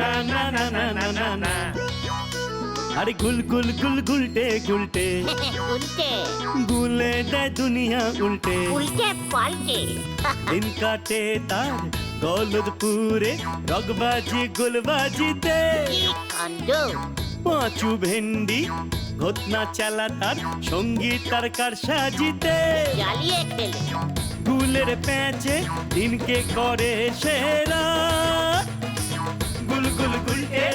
না না না না না না না। আরে গুল গুল গুল গুলটে গুলটে উল্টে গুলে দেয় দুনিয়া উল্টে। উল্টে পাল্টে দিন কাটে তার গলদপুরে রগবাজি গুলবাজিতে। কি কাণ্ড! পাঁচু ভেন্ডি ঘটনা চালা তার সঙ্গীত তার কার সাজিতে। জ্বালিয়ে খেলে গুলের প্যাচে দিনকে করে সেরা। গুল গুল গুলটে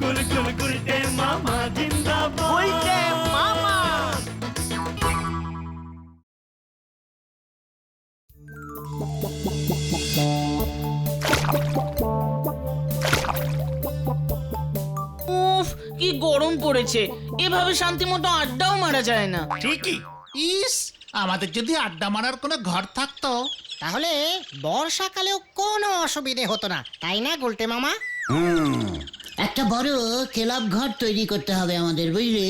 গুল গুল গুলটে মামা জিন্দাবাদ। উল্টে মামা। উফ, কি গরম পড়েছে। এভাবে শান্তি মতো আড্ডাও মারা যায় না। ঠিকই। ইস, আমাদের যদি আড্ডা মারার কোনো ঘর থাকতো। তাহলে বর্ষাকালেও কোনো অসুবিধে হতো না, তাই না গুলটে মামা? একটা বড় ক্লাব ঘর তৈরি করতে হবে আমাদের, বুঝলি?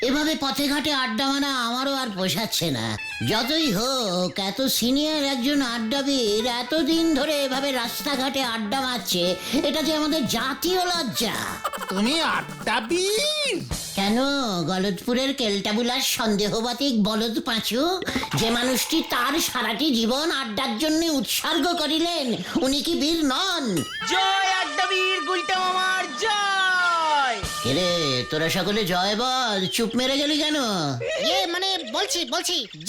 এভাবে পথে ঘাটে আড্ডা মারা আমারও আর পোষাচ্ছে না। যতই হোক, এত সিনিয়র একজন আড্ডাবিদ এতদিন ধরে এভাবে রাস্তাঘাটে আড্ডা মারছে, এটা যে আমাদের জাতীয় লজ্জা। তুমি আড্ডাবিদ? কেন, গলদপুরের কেলটাবুলার সন্দেহবাতিক বলদ পাঁচু, যে মানুষটি তার সারাটি জীবন আড্ডার জন্য উৎসর্গ করিলেন, উনি কি বীর নন? জয় আড্ডাবীর গুলটে মামার জয়। রে, তোরা সকলে জয় বল, চুপ মেরে গেলি কেন? মানে বলছি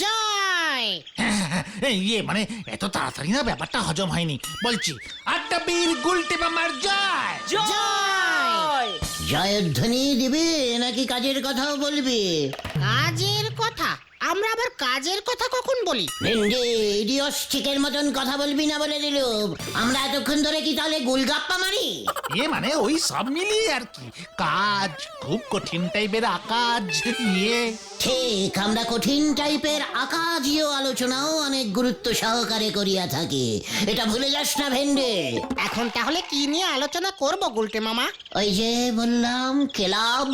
জয়। ইয়ে মানে এত তাড়াতাড়ি না ব্যাপারটা হজম হয়নি। বলছি, আড্ডাবিদ গুলটে মামার জয়। জয়। জয়ধ্বনি দিবি নাকি কাজের কথাও বলবি? কাজের কথা? আমরা আবার কাজের কথা কখন বলি? ভেন্ডি, ইডিওস্টিকের মতন কথা বলবি না বলে দিলুম। আমরা এতক্ষণ ধরে কি তাহলে গুলগাপ্পা মারি? ইয়ে মানে ওই সব মিলিয়ে আর কি। কাজ খুব কঠিন টাইপের আকাজ। ইয়ে ঠিক, আমরা কঠিন টাইপের আকাজীয় আলোচনাও অনেক গুরুত্ব সহকারে করিয়া থাকি, এটা ভুলে যাস না ভেন্ডি। এখন তাহলে কি নিয়ে আলোচনা করব গুলটে মামা? ওই যে বললাম, ক্লাব।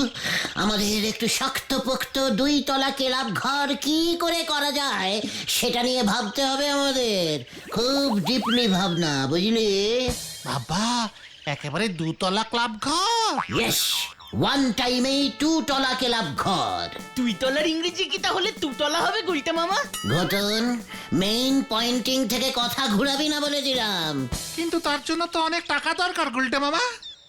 আমাদের একটু শক্তপোক্ত 2 তলা ক্লাব ঘর কি করে করা যায় সেটা নিয়ে ভাবতে হবে আমাদের। খুব ডিপলি ভাবনা, বুঝলি? বাবা, একেবারে 2 তলা ক্লাব ঘর? ইয়েস, 1 টাইমে 2 তলা ক্লাব ঘর। 2 তলার ইংরেজি কি তাহলে 2 তলা হবে গুলটে মামা? ঘটন, মেইন পয়েন্টিং থেকে কথা ঘুরাবি না বলে দিলাম। কিন্তু তার জন্য তো অনেক টাকা দরকার গুলটে মামা।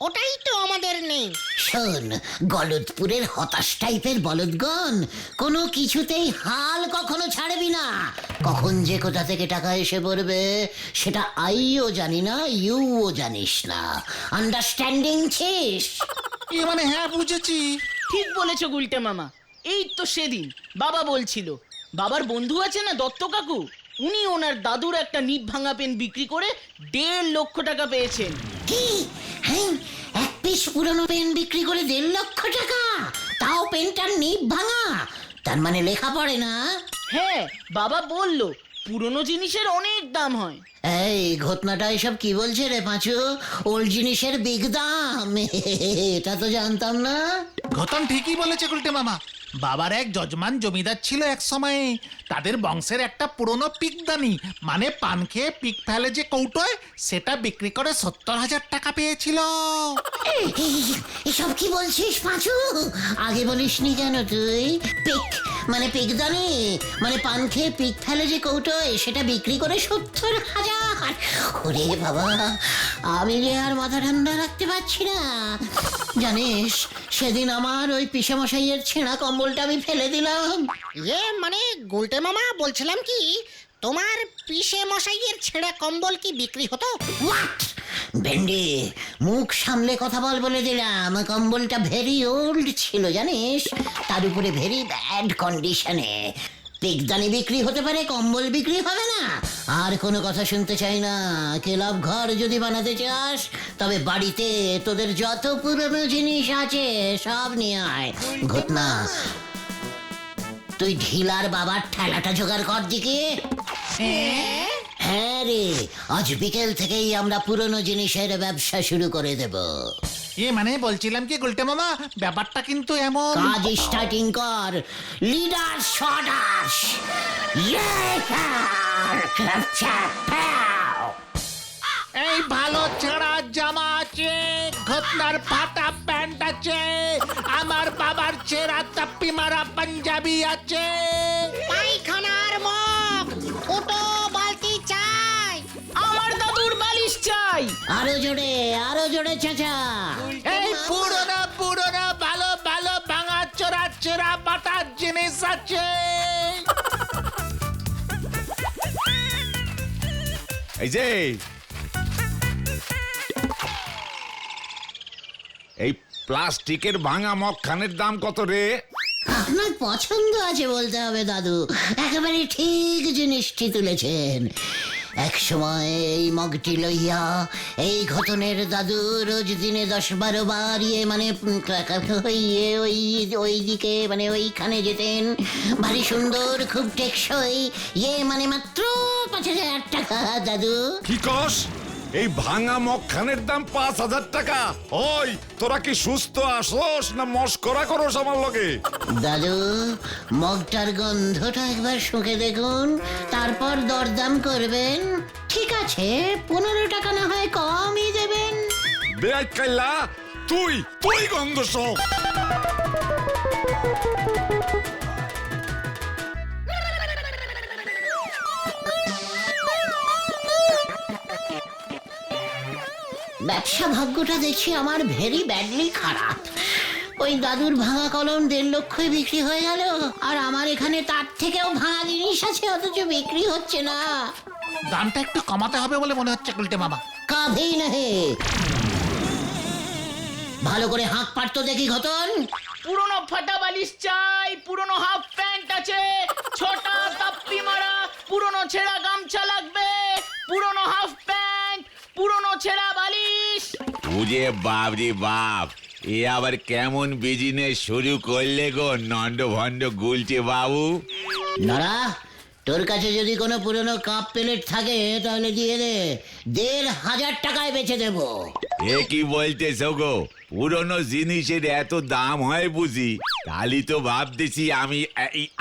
ওটাই তো আমাদের নেই। শোন, গলদপুরের হতাশ টাইপের বলদগণ কোনো কিছুতেই হাল কখনো ছাড়বি না। কখন যে কোথা থেকে টাকা এসে পড়বে সেটা আইও জানি না, ইউও জানিস না। আন্ডারস্ট্যান্ডিং ছিস? মানে হ্যাঁ, বুঝেছি। ঠিক বলেছো গুলটে মামা। এই তো সেদিন বাবা বলছিল, বাবার বন্ধু আছে না দত্ত কাকু, উনি ওনার দাদুর একটা নিব ভাঙা পেন বিক্রি করে 1.5 লক্ষ টাকা পেয়েছেন। কি? হ্যাঁ, 1 পিস পুরনো পেন বিক্রি করে 1.5 লক্ষ টাকা? তাও পেনটার নিব ভাঙা? তার মানে লেখা পড়ে না? হ্যাঁ, বাবা বলল পুরনো জিনিসের অনেক দাম হয়। এই ঘটনাটা এসব কি বলছে রে পাঁচু? ওল্ড জিনিসের বিগ দাম, এটা তো জানতাম না। ঘটন ঠিকই বলেছে গুলটে মামা। বাবার এক যজমান জমিদার ছিল এক সময়ে। তাদের বংশের একটা পুরনো পিকদানি, মানে পান খেয়ে পিক ফেলে যে কৌটোয়, সেটা বিক্রি করে 70,000 টাকা পেয়েছিল। এসব কি বলছিস পাঁচু? আগে বলিসনি কেন তুই? পিক মানে পিকদানি, মানে পান খেয়ে পিক ফেলে যে কৌটোয়, সেটা বিক্রি করে 70,000? ওরে বাবা, আমি যে আর মাথা ঠান্ডা রাখতে পারছি না। জানিস, সেদিন আমার ওই পিসেমশাইয়ের ছেঁড়া কম্বলটা আমি ফেলে দিলাম। মানে গুলটে মামা, বলছিলাম কি, তোমার পিসে মশাইয়ের ছেঁড়া কম্বল কি বিক্রি হতো? হোয়াট? ভেন্ডি, মুখ সামলে কথা বল বলে দিলাম। কম্বলটা ভেরি ওল্ড ছিল জানিস, তার উপরে ভেরি ব্যাড কন্ডিশনে। পিকদানি বিক্রি হতে পারে, কম্বল বিক্রি হবে না? আর কোনো কথা শুনতে চাই না। ক্লাব ঘর যদি বানাতে চাস, তবে বাড়িতে তোদের যত পুরনো জিনিস আছে সব নিয়ে আয়। ঘটনা, তুই ঢিলার বাবার ঠেলাটা জোগাড় কর দিকে। হ্যাঁ রে, আজ বিকেল থেকেই আমরা পুরনো জিনিসের ব্যবসা শুরু করে দেব। মানে বলছিলাম কি গুলটে মামা, ব্যাপারটা কিন্তু এমন। কাজ স্টার্টিং কর। লিডার শটাস। এই ভালো ছেঁড়া জামা আছে, ঘটনার ফাটা প্যান্ট আছে, আমার বাবার ছেঁড়া তাপ্পি মারা পাঞ্জাবি আছে। পায়খানার মগ, ফুটো বালতি চাই। আমার দাদুর বালিশ চাই। আরো জোরে চেঁচা। এই পুরোনো পুরোনো ভালো ভালো ভাঙা চোরা চেরা বাটার জিনিস আছে। এই যে এই প্লাস্টিকের ভাঙা মগখানের দাম কত রে? আপনার পছন্দ আছে বলতে হবে দাদু, একেবারে ঠিক জিনিসটি তুলেছেন। এক সময় এই মগটি লইয়া এই ঘটনের দাদু রোজ দিনে 10-12 বার ওই দিকে ওইখানে যেতেন। ভারী সুন্দর, খুব টেকসই, মাত্র 5,000 টাকা দাদু। কি কস? এই ভাঙা মগখানের দাম 5,000 টাকা? ওই তোরা কি সুস্থ আসোস না মস্করা করস আমার লগে? দাদু, মগটার গন্ধটা একবার শুঁকে দেখুন, তারপর দরদাম করবেন। ঠিক আছে, 15 টাকা না হয় কমই দেবেন। বেআই কাইলা, তুই গন্ধ শোক। ব্যবসা ভাগ্যটা দেখছি আমার ভেরি ব্যাডলি খারাপ। ওই দাদুর ভাঙা কলম 1.5 লক্ষে বিক্রি হয়ে গেল, আর আমার এখানে তার থেকেও ভাঙা জিনিস আছে, অথচ বিক্রি হচ্ছে না। দামটা একটু কমাতে হবে বলে মনে হচ্ছে গুলটে মামা। কাভি নাহি। ভালো করে হাঁক পারতো দেখি ঘটন। পুরনো ফাটা বালিশ চাই, পুরনো হাফ প্যান্ট আছে, ছোটা তাপ্পি মারা, পুরনো ছেঁড়া গামছা লাগবে, পুরনো হাফ প্যান্ট, পুরনো ছেঁড়া বালিশ। বুঝে বাপ রে বাপ, এ আবার কেমন বিজনেস শুরু করলে গো নন্দ ভন্ড গুলছে বাবু? নরা, তোর কাছে যদি কোনো পুরনো কাপ প্লেট থাকে তাহলে দিয়ে দে, 1,500 টাকায় বেচে দেবো। এ কি বলতেছ গো? পুরনো জিনিসের এত দাম হয় বুঝি? তাহলে তো ভাবতেছি আমি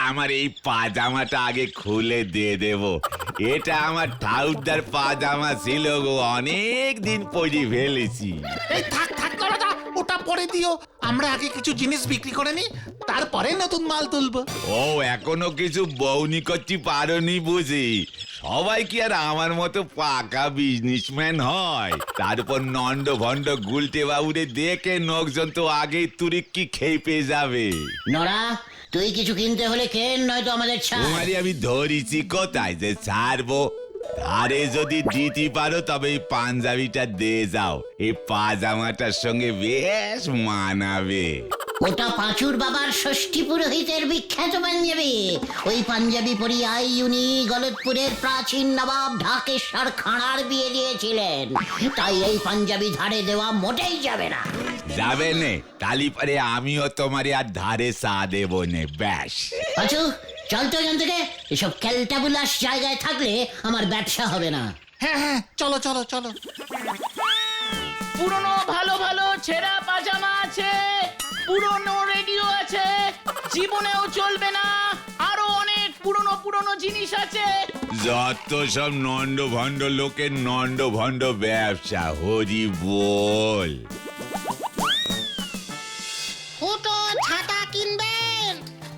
আমার এই পাজামাটা আগে খুলে দিয়ে দেব। এটা আমার ঠাউরদার পাজামা ছিল গো, অনেক দিন পরে ফেলেছি। এই থাক থাক দাদা, ওটা পরে দিও। আমরা আগে কিছু জিনিস বিক্রি করে নি, তারপরে নতুন মাল তুলবো। ও এখনো কিছু বউনি করতে পারোনি বুঝি? সবাই কি আর আমার মতো পাকা বিজনেসম্যান হয়? তারপর নন্দ ভন্ড গুলটে বাবুরে দেখে লোকজন তো আগেই তুরিক্কি খেপে যাবে। নরা, তুই কিছু কিনতে হলে কেন, নয়তো আমাদের ছাড়। তোমারই আমি ধরিছি কোথায় যে ছাড়বো? আরে যদি দিতে পারো তবে এই পাঞ্জাবিটা দিয়ে যাও, এই পাজামাটার সঙ্গে বেশ মানাবে। ওটা পাঁচুর বাবার ষষ্ঠী পুরোহিতের বিখ্যাত পাঞ্জাবি। ওই পাঞ্জাবি পরিয়াই উনি গলতপুরের প্রাচীন নবাব ঢাকেশ্বর খাঁড়ার বিয়ে দিয়েছিলেন। তাই এই পাঞ্জাবি ধারে দেওয়া মোটেই যাবে না। যাবে নে, কালি পরে আমিও তোমারে আর ধারে চা দেবো নে। ব্যাস পাঁচু, চল তো এখান থেকে। এসব ক্যালটাবুলাস জায়গায় থাকলে আমার ব্যবসা হবে না। হ্যাঁ হ্যাঁ, চলো চলো চলো। পুরনো ভালো ভালো ছেঁড়া পাজামা আছে, পুরনো রেডিও আছে, জীবনেও চলবে না, আরো অনেক পুরনো পুরনো জিনিস আছে। যত সব নন্দ ভন্ড লোকের নন্দ ভন্ড ব্যবসা, হরি বল। ফুটো ছাতা কিনবেন,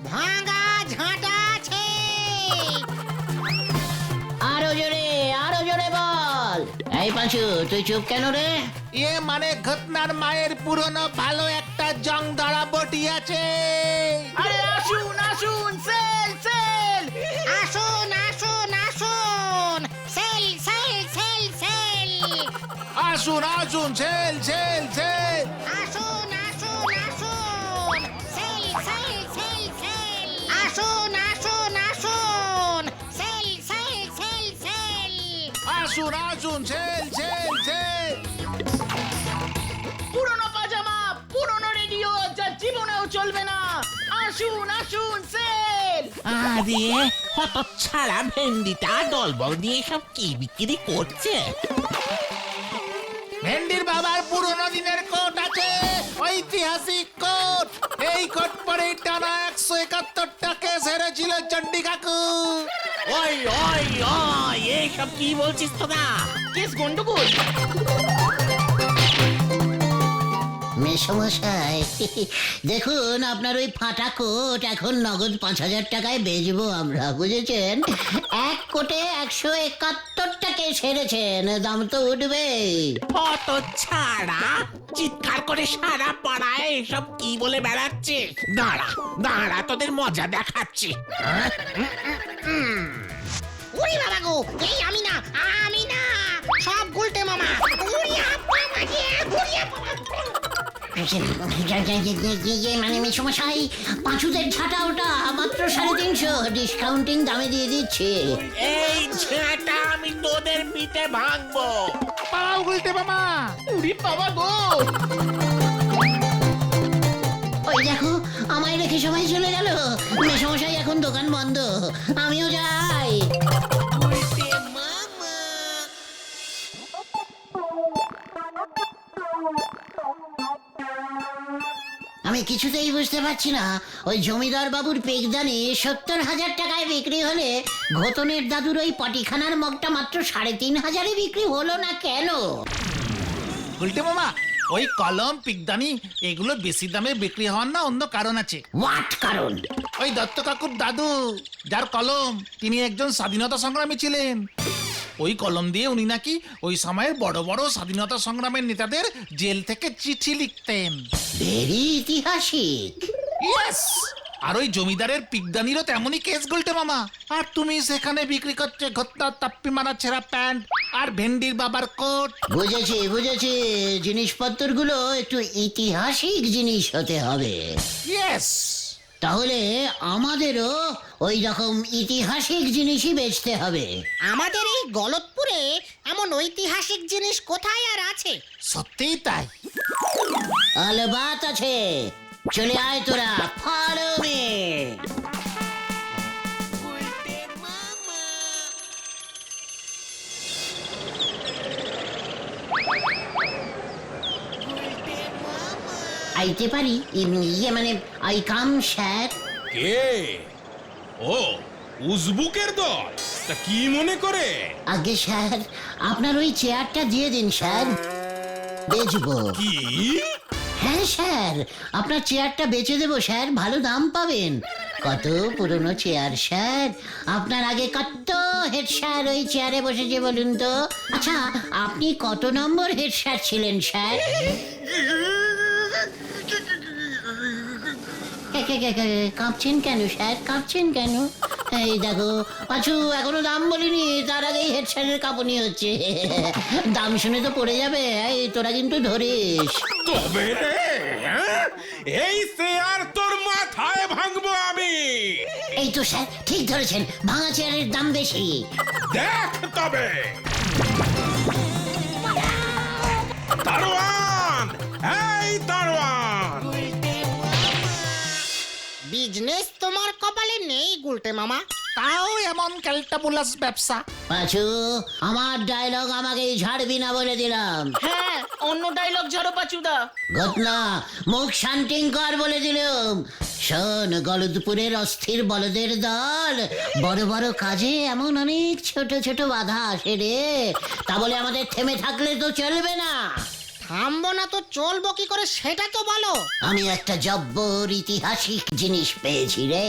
ভাঙা ঝাঁটা আছে। আরো জোরে বল। এই পাঁচু, তুই চুপ কেন রে? মানে ঘটনার মায়ের পুরনো ভালো একটা জং ধরা বটি আছে। আরে আসুন আসুন, সেল সেল। আসুন আসুন আসুন, সেল সেল সেল সেল। আসুন আসুন, সেল সেল সেল। আসুন আসুন আসুন, সেল সেল সেল সেল। আসুন আসুন আসুন, সেল সেল সেল সেল। আসুন আসুন, সেল সেল সেল। পুরনো পাজামা, পুরনো রেডিও, যা জীবনেও চলবে না। আসুন আসুন, সেল। আরে কত ছাড়া ভেন্ডিটা দলবল দিয়ে সব কি বিক্রি করছে? ভেন্ডির বাবার পুরনো দিনের কোট আছে, ঐতিহাসিক কোট। এই কোট পরে টানা 171 টাকা সেরেছিল চন্ডী কাকু। ওই ওই ওই, এইসব কি বলছিস তোরা? কেস গন্ডগোল। মেসমশাই দেখুন আপনার ওই ফাটা কোট এখন নগদ 5,000 টাকায় বেচবো আমরা, বুঝেছেন? 1 কোটে 171 টাকা সেরেছেন, দাম তো উঠবে। হত ছাড়া চিৎকার করে সারা পাড়ায় এসব কি বলে বেড়াচ্ছে। দাঁড়া দাঁড়া, তোদের মজা দেখাচ্ছি। উড়ি বাবা গো, এই আমি না, আমি না, সব গুলটে মামা। উড়িয়া বাবা গে, উড়িয়া বাবা। মানে মেসমশাই, পাঁচুদের ঝাঁটা ওটা মাত্র 350, ডিসকাউন্টিং দামে দিয়ে দিচ্ছে। এই ছেঁটা আমি তোদের পিঠে ভাঙবো। পাও গুলটে মামা। উড়ি বাবা গো, ওই দেখো আমায় রেখে সবাই চলে গেল। মেসমশাই এখন দোকান বন্ধ, আমিও যাই। আমি কিছুতেই বুঝতে পারছি না, ওই জমিদার বাবুর পেগদানি 70,000 টাকায় বিক্রি হলে ঘোতনের দাদুর ওই পটিখানার মগটা মাত্র 3,500 বিক্রি হলো না কেন? গুলটে মামা, ওই কলম পিকদানি এগুলো বেশি দামে বিক্রি হওয়ার না অন্য কারণ আছে। হোয়াট কারণ? ওই দত্ত কাকুর দাদু যার কলম, তিনি একজন স্বাধীনতা সংগ্রামী ছিলেন। ওই কলম দিয়ে উনি নাকি ওই সময়ের বড় বড় স্বাধীনতা সংগ্রামের নেতাদের জেল থেকে চিঠি লিখতেন। ভেরি ইতিহাসিক। ইয়েস, আর ওই জমিদারের পিকদানিরও তেমনই কেস গুলটে মামা। আর তুমি সেখানে বিক্রি করছে ঘটনা তাপ্পি মারা ছেঁড়া প্যান্ট আর ভেন্ডির বাবার কোট। বুঝেছি বুঝেছি, জিনিসপত্রগুলো একটু ইতিহাসিক জিনিস হতে হবে। ইয়েস, তাহলে আমাদেরও ওই রকম ইতিহাসিক জিনিসই বেচতে হবে। আমাদের এই গলতপুরে এমন ঐতিহাসিক জিনিস কোথায় আর আছে? সত্যিই তাই। আলবাত আছে, চলে আয় তোরা, ফলো মি। আইতে পারি? ইয়ে মানে আই কাম স্যার। কে? ও, উজবুকের দল। তা কি মনে করে? আগে স্যার, আপনার ওই চেয়ারটা দিয়ে দিন স্যার, বেচবো। কি? হ্যাঁ স্যার, আপনার চেয়ারটা বেচে দেবো স্যার, ভালো দাম পাবেন। কত পুরনো চেয়ার স্যার, আপনার আগে কত হেড স্যার ওই চেয়ারে বসেছে বলুন তো? আচ্ছা, আপনি কত নম্বর হেড স্যার ছিলেন স্যার? কাঁপছেন কেন স্যার, কাঁপছেন কেন? এই দেখো পাঁচু, এখনো দাম বলিনি, তার আগেই হেড স্যারের কাঁপুনি হচ্ছে। দাম শুনে তো পড়ে যাবে, এই তোরা কিন্তু ধরিস। তবে রে, হ্যাঁ? এই চেয়ার তোর মাথায় ভাঙবো আমি। এই তো স্যার ঠিক ধরেছেন, ভাঙা চেয়ারের দাম বেশি। দেখ তবে। দারোয়ান, এই দারোয়ান। বিজনেস তোমার কপালে নেই গুলটে মামা। তাও এমন ক্যালটাবুলাস ব্যবসা। পাঁচু, আমার ডায়লগ আমাকেই ঝাড়বি না বলে দিলাম। হ্যাঁ অন্য ডায়লগ ঝাড়ো পাচুদা। ঘটনা, মুখ শান্তিং কর বলে দিলাম। শোন, গলদপুরের অস্থির বলদের দল, বড় বড় কাজে এমন অনেক ছোট ছোট বাধা আসে রে। তা বলে আমাদের থেমে থাকলে তো চলবে না। থামবো না তো চলবো কি করে সেটা তো বলো। আমি একটা জব্বর ইতিহাসিক জিনিস পেয়েছি রে,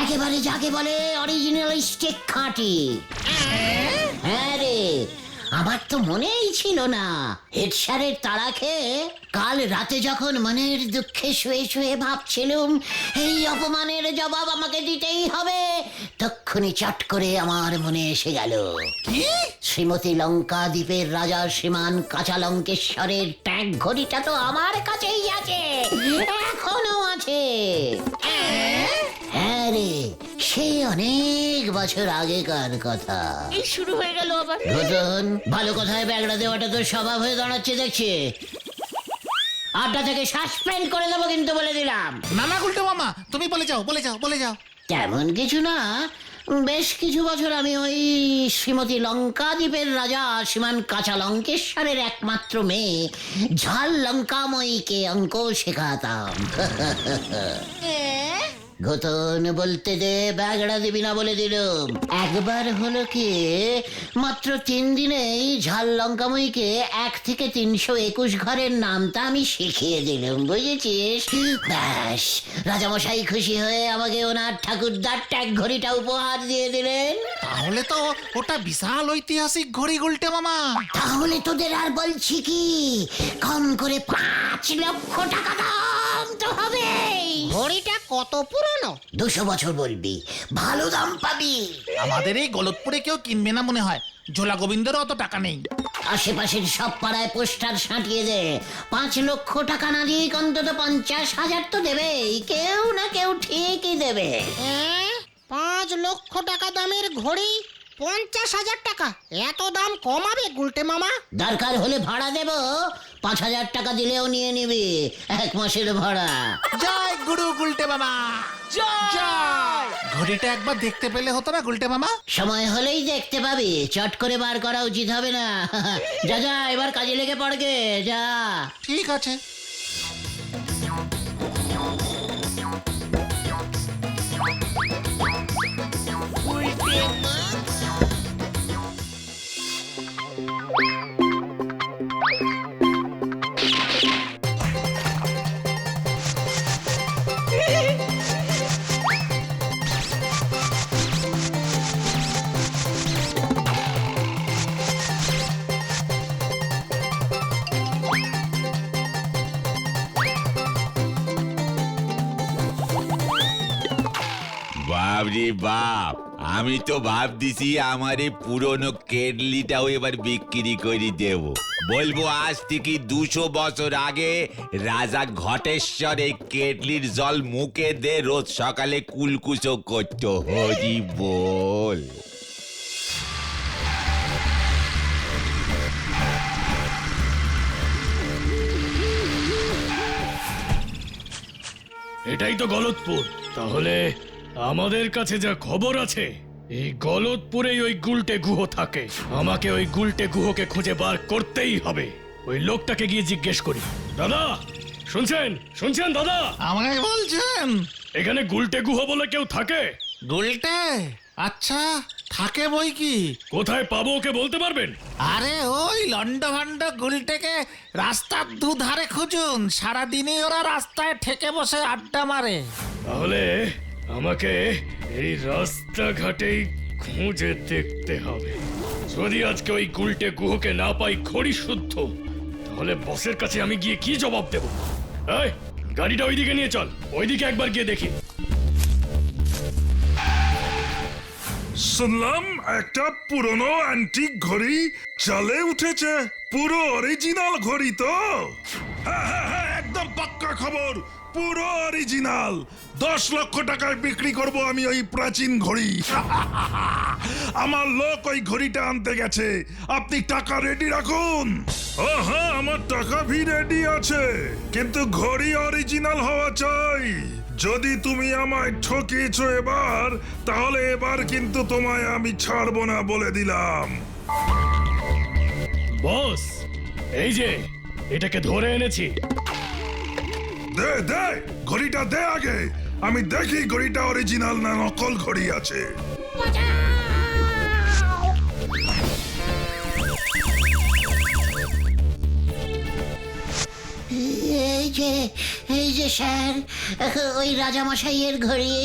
একেবারে যাকে বলে অরিজিনালিস্টিক খাঁটি। হ্যাঁ রে, আমার তো মনেই ছিল না। হেড স্যারের তাড়া খেয়ে কাল রাতে যখন মনের দুঃখে শুয়ে শুয়ে ভাবছিলুম এই অপমানের জবাব আমাকে দিতেই হবে, তক্ষুনি চট করে আমার মনে এসে গেল শ্রীমতী লঙ্কা দ্বীপের রাজা শ্রীমান কাঁচা লঙ্কেশ্বরের ট্যাগ ঘড়িটা তো আমার কাছেই আছে, এখনো আছে। হ্যাঁ রে, সে অনেক বছর আগেকার কথা। এই শুরু হয়ে গেল আবার। ঘটন, ভালো কথায় ব্যাগড়া দেওয়াটা তো স্বভাব হয়ে দাঁড়াচ্ছে দেখছি। আড্ডা থেকে সাসপেন্ড করে দেবো কিন্তু বলে দিলাম। না না গুলটে মামা, তুমি বলে যাও, বলে যাও, বলে যাও। তেমন কিছু না, বেশ কিছু বছর আমি ওই শ্রীমতী লঙ্কা দ্বীপের রাজা শ্রীমান কাঁচা লঙ্কেশ্বরের একমাত্র মেয়ে ঝাল লঙ্কাময়ীকে অঙ্ক শেখাতাম। ঘটন বলতে দে, ব্যাগড়া দিবি না বলে দিলুম। একবার হলো কি, মাত্র 3 দিনেই ঝাল লঙ্কাময়ীকে 1 থেকে 321 ঘরের নামটা আমি শিখিয়ে দিলুম, বুঝেছিস? ব্যাস, রাজামশাই খুশি হয়ে আমাকে ওনার ঠাকুরদার ট্যাগ ঘড়িটা উপহার দিয়ে দিলেন। তাহলে তো ওটা বিশাল ঐতিহাসিক ঘড়ি গুলটে মামা। তাহলে তোদের আর বলছি কি, কম করে 5 লক্ষ টাকা দাম তো হবে। ঘড়িটা কত পুরনো? 200 বছর বলবি, ভালো দাম পাবি। আমাদের এই গলতপুরে কেউ কিনবে না মনে হয়, ঝোলা গোবিন্দেরও অত টাকা নেই। আশেপাশের সব পাড়ায় পোস্টার সাঁটিয়ে দে, 5 লক্ষ টাকা না দিয়ে অন্তত 50,000 তো দেবেই, কেউ না কেউ ঠিকই দেবে। 5 লক্ষ টাকা দামের ঘড়ি 50,000 টাকা? এত দাম কমাবে গুলটে মামা? দরকার হলে ভাড়া দেব, 5,000 টাকা দিলেও নিয়ে নিবি, 1 মাসের ভাড়া। জয় গুরু গুলটে মামা, জয়। ঘড়িটা একবার দেখতে পেলে হতো না গুলটে মামা? সময় হলেই দেখতে পাবি, চট করে বার করা উচিত হবে না। যা যা, এবার কাজে লেগে পড়গে, যা। ঠিক আছে। বাপরে বাপ, আমি তো ভাবতেছি আমার এই পুরনো কেটলিটাও এবার বিক্রি করে দেব। বলবো আজ থেকে 200 বছর আগে রাজা ঘটেশ্বর এই কেটলির জল মুখে দে রোজ সকালে কুলকুচো করতো। হরি বল। এটাই তো গলতপুর। তাহলে আমাদের কাছে যা খবর আছে, এই গলতপুরেই ওই গুলটে গুহ থাকে। আমাকে ওই গুলটে গুহকে খুঁজে বার করতেই হবে। ওই লোকটাকে গিয়ে জিজ্ঞেস করি। দাদা শুনছেন? শুনছেন দাদা? আমাকে বলছেন? এখানে গুলটে গুহ বলে কেউ থাকে? গুলটে? আচ্ছা, থাকে বই কি। কোথায় পাবো ওকে বলতে পারবেন? আরে ওই লন্ড ভন্ড গুলটেকে রাস্তার দুধারে খুঁজুন, সারাদিনই ওরা রাস্তায় ঠেকে বসে আড্ডা মারে। তাহলে আমাকে এই রাস্তাঘাটেই খুঁজে দেখতে হবে। যদি আজকে ওই গুলটে গুহকে না পাই খড়ি শুদ্ধ, তাহলে বসের কাছে আমি গিয়ে কি জবাব দেব? এই গাড়িটা ওইদিকে নিয়ে চল, ওইদিকে একবার গিয়ে দেখি। শুনলাম একটা পুরনো অ্যান্টিক ঘড়ি চালে উঠেছে, পুরো অরিজিনাল ঘড়ি তো? হ্যাঁ, একদম পাক্কা খবর, পুরো অরিজিনাল। 10 লক্ষ টাকায় বিক্রি করব আমি ওই প্রাচীন ঘড়ি। আমার লোক ওই ঘড়িটা আনতে গেছে, আপনি টাকা রেডি রাখুন। ও হ্যাঁ, আমার টাকা ভি রেডি আছে, কিন্তু ঘড়ি অরিজিনাল হওয়া চাই। যদি তুমি আমায় ঠকিয়েছো এবার, তাহলে এবার কিন্তু তোমায় আমি ছাড়বো না বলে দিলাম। বস, এই যে এটাকে ধরে এনেছি। দে দে, ঘড়িটা দে আগে, আমি দেখি ঘড়িটা অরিজিনাল না নকল ঘড়ি আছে। এই যে স্যার, ওই রাজামশাইয়ের ঘড়ি,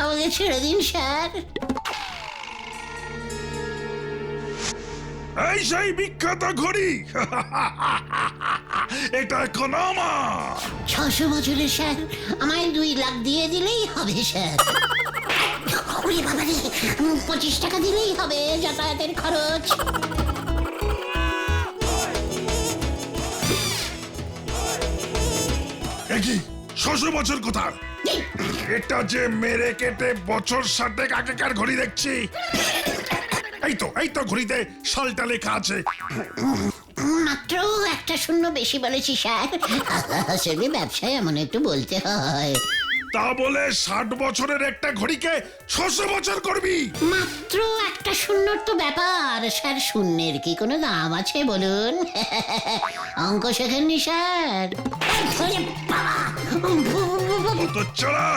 আমাকে ছেড়ে দিন স্যার। এই সেই বিখ্যাত ঘড়ি, এটা এখন আমার। 600 বছরের স্যার, আমায় 2 লাখ দিয়ে দিলেই হবে স্যার। ওরে বাবা রে, 25 টাকা দিলেই হবে যাতায়াতের খরচ। কি 600 বছর কোথা? এটা যে মেরে কেটে বছর 60 আগেকার ঘড়ি দেখছি। এই তো ঘড়িতে সালটা লেখা আছে। মাত্র 1টা শূন্য বেশি বলেছি স্যার, আসলে ব্যবসায় এমন একটু বলতে হয়। তা বলে 60 বছরের একটা ঘড়িকে 600 বছর করবি? মাত্র 1টা শূন্যর তো ব্যাপার স্যার, শূন্যের কি কোনো দাম আছে বলুন? অঙ্ক শেখেননি স্যার? তো চলা,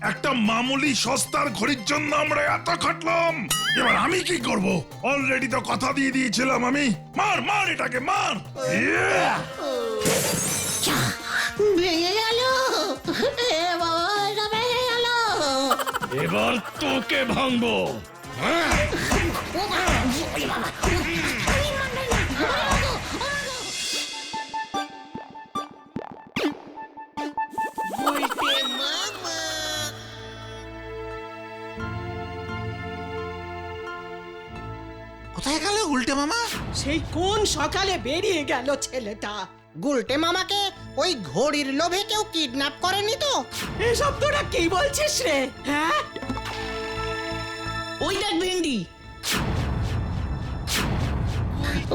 একটা মামুলি সস্তার ঘড়ির জন্য আমরা এত খাটলাম, এবার আমি কি করব? অলরেডি তো কথা দিয়ে দিয়েছিলাম আমি। মার মার এটাকে মার। ইয়ে! ভেঙে গেল, এ বাবা, এটা ভেঙে গেল। এবার তোকে ভাঙবো। কোথায় গেল উল্টে মামা? সেই কোন সকালে বেরিয়ে গেল ছেলেটা। গুলটে মামাকে ওই ঘড়ির লোভে কেউ কিডন্যাপ করেনি তো? এসব তোরা কি বলছিস রে? হ্যাঁ, ওই দেখ ভেন্ডি।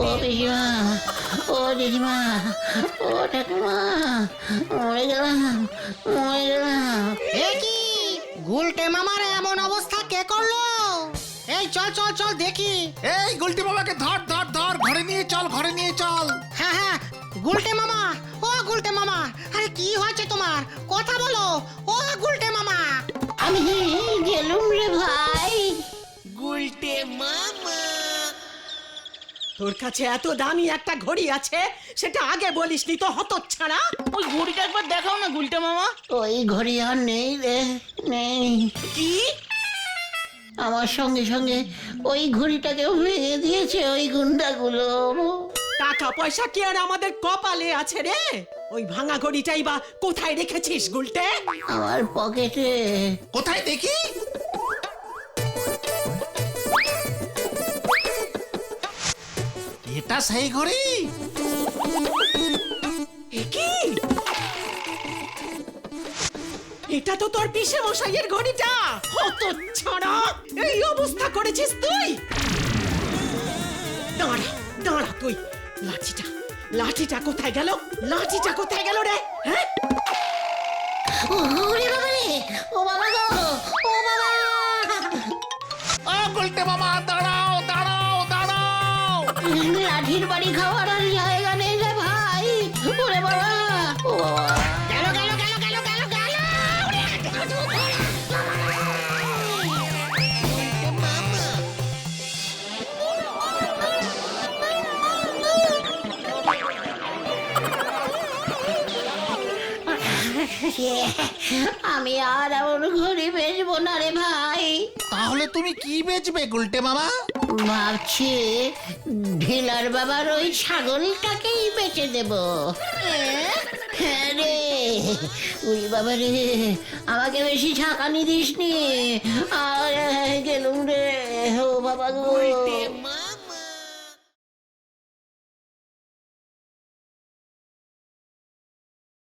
ও পিসিমা, ও দিদিমা, ও ঠাকুমা, মরে গেলাম, মরে গেলাম। এ কি গুলটে মামার এমন অবস্থা কে করলো? এই চল চল চল দেখি। এই গুলটে মামাকে ধর ধর ধর, ঘরে নিয়ে চল, ঘরে নিয়ে চল। হ্যাঁ হ্যাঁ, গুলটে মামা, ও গুলটে মামা, আরে কি হয়েছে তোমার? কথা বলো, ও গুলটে মামা। আমি গেলুম রে ভাই। তোর কাছে এত দামি একটা ঘড়ি আছে, সেটা আগে বলিসনি তো হতচ্ছাড়া। ওই ঘড়িটা একবার দেখাও না গুলটে মামা। ওই ঘড়ি আর নেই রে, নেই। কি? আমার সঙ্গে সঙ্গে ওই ঘড়িটাকেও ভেঙে দিয়েছে ওই গুন্ডাগুলো। টাকা পয়সা কি আর আমাদের কপালে আছে রে? ওই ভাঙা ঘড়িটাই বা কোথায় রেখেছিস গুলটে? আমার পকেটে। কোথায় দেখি? এটা সেই ঘড়ি? এ কি? এটা তো তোর পিসে মশাইয়ের ঘড়িটা। হতচ্ছাড়া, এই অবস্থা করেছিস তুই? দাঁড়া দাঁড়া তুই। লাঠিটা, লাঠিটা কোথায় গেল? লাঠিটা কোথায় গেল রে? হ্যাঁ, ওরে বাবা রে, ও বাবা গো, ও বাবা। ও গুলটে মামা, দাঁড়াও দাঁড়াও দাঁড়াও। লাঠির বাড়ি খাওয়ার আর জায়গা নেই রে ভাই। ওরে বাবা, ও বাবা। গেল গেল গেল গেল গেল গেল। আমি আর এমন ঘড়ি বেচবো না রে ভাই। তাহলে তুমি কি বেচবে গুলটে মামা? ভাবছি ঢিলার বাবার ওই ছাগলটাকেই বেচে দেব। হ্যাঁ রে, ওই বাবা রে, আমাকে বেশি ঝাঁকানি দিসনি। আর গেলুম রে, ও বাবা গো।